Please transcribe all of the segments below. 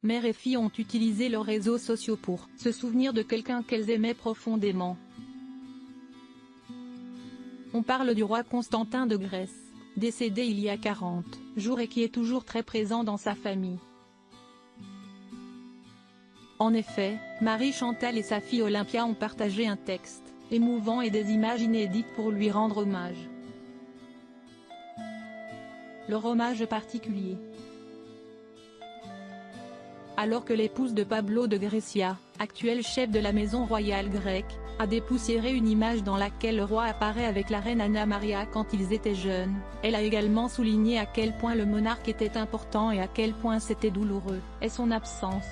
mère et fille ont utilisé leurs réseaux sociaux pour se souvenir de quelqu'un qu'elles aimaient profondément. On parle du roi Constantin de Grèce, décédé il y a 40 jours et qui est toujours très présent dans sa famille. En effet, Marie-Chantal et sa fille Olympia ont partagé un texte émouvant et des images inédites pour lui rendre hommage. Leur hommage particulier. Alors que l'épouse de Pablo de Grecia, actuel chef de la maison royale grecque, a dépoussiéré une image dans laquelle le roi apparaît avec la reine Anna Maria quand ils étaient jeunes, elle a également souligné à quel point le monarque était important et à quel point c'était douloureux, et son absence.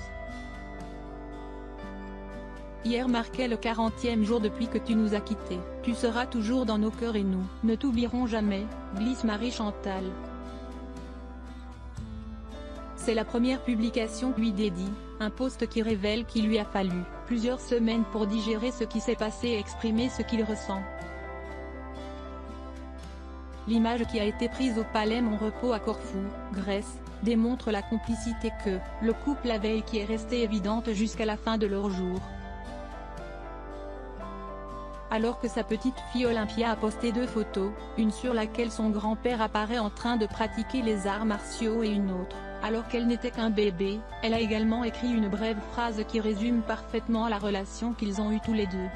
Hier marquait le 40e jour depuis que tu nous as quittés. Tu seras toujours dans nos cœurs et nous ne t'oublierons jamais, glisse Marie-Chantal. C'est la première publication lui dédie, un post qui révèle qu'il lui a fallu plusieurs semaines pour digérer ce qui s'est passé et exprimer ce qu'il ressent. L'image qui a été prise au Palais Mon Repos à Corfou, Grèce, démontre la complicité que le couple avait et qui est restée évidente jusqu'à la fin de leur jour. Alors que sa petite fille Olympia a posté 2 photos, une sur laquelle son grand-père apparaît en train de pratiquer les arts martiaux et une autre, alors qu'elle n'était qu'un bébé, elle a également écrit une brève phrase qui résume parfaitement la relation qu'ils ont eue tous les deux.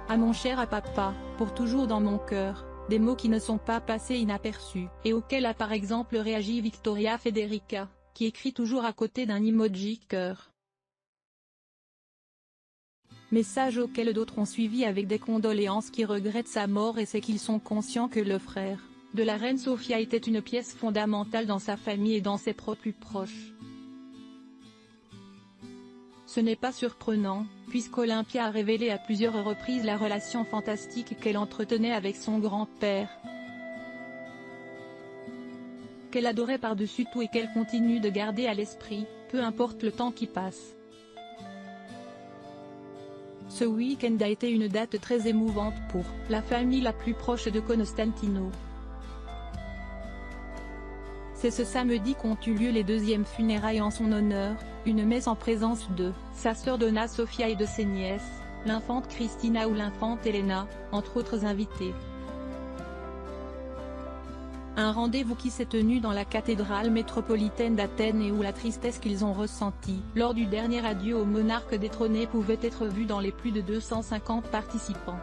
À mon cher papa, pour toujours dans mon cœur, des mots qui ne sont pas passés inaperçus, et auxquels a par exemple réagi Victoria Federica, qui écrit toujours à côté d'un emoji cœur. Message auquel d'autres ont suivi avec des condoléances qui regrettent sa mort et c'est qu'ils sont conscients que le frère de la reine Sofia était une pièce fondamentale dans sa famille et dans ses plus proches. Ce n'est pas surprenant, puisqu'Olympia a révélé à plusieurs reprises la relation fantastique qu'elle entretenait avec son grand-père, qu'elle adorait par-dessus tout et qu'elle continue de garder à l'esprit, peu importe le temps qui passe. Ce week-end a été une date très émouvante pour la famille la plus proche de Constantino. C'est ce samedi qu'ont eu lieu les 2e funérailles en son honneur, une messe en présence de sa sœur Donna Sofia et de ses nièces, l'infante Christina ou l'infante Elena, entre autres invités. Un rendez-vous qui s'est tenu dans la cathédrale métropolitaine d'Athènes et où la tristesse qu'ils ont ressentie lors du dernier adieu au monarque détrôné pouvait être vue dans les plus de 250 participants.